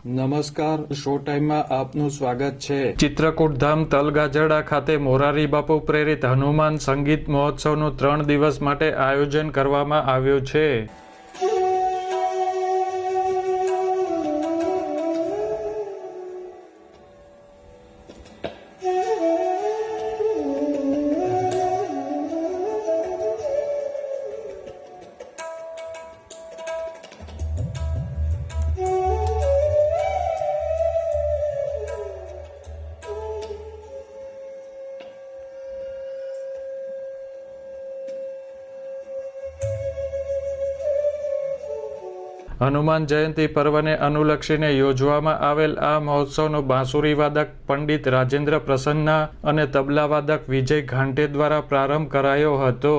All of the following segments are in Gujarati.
નમસ્કાર, શો ટાઈમમાં આપનું સ્વાગત છે। ચિત્રકૂટ ધામ તલગાજરડા ખાતે મોરારી બાપુ પ્રેરિત હનુમાન સંગીત મહોત્સવનું 3 દિવસ માટે આયોજન કરવામાં આવ્યું છે। હનુમાન જયંતિ પર્વને અનુલક્ષીને યોજવામાં આવેલ આ મહોત્સવનો બાંસુરી વાદક પંડિત રાજેન્દ્ર પ્રસન્ના અને તબલા વાદક વિજય ઘાંટે દ્વારા પ્રારંભ કરાયો હતો।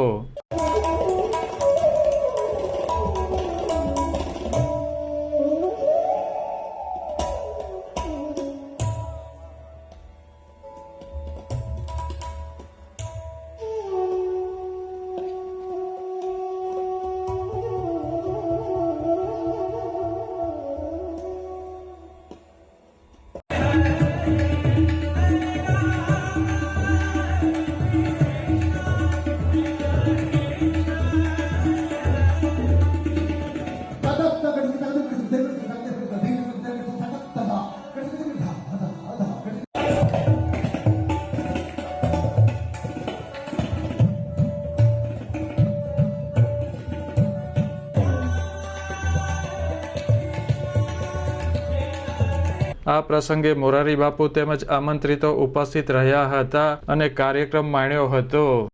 આ પ્રસંગે મોરારી બાપુ તેમજ આમંત્રિતો ઉપસ્થિત રહ્યા હતા અને કાર્યક્રમ માણ્યો હતો।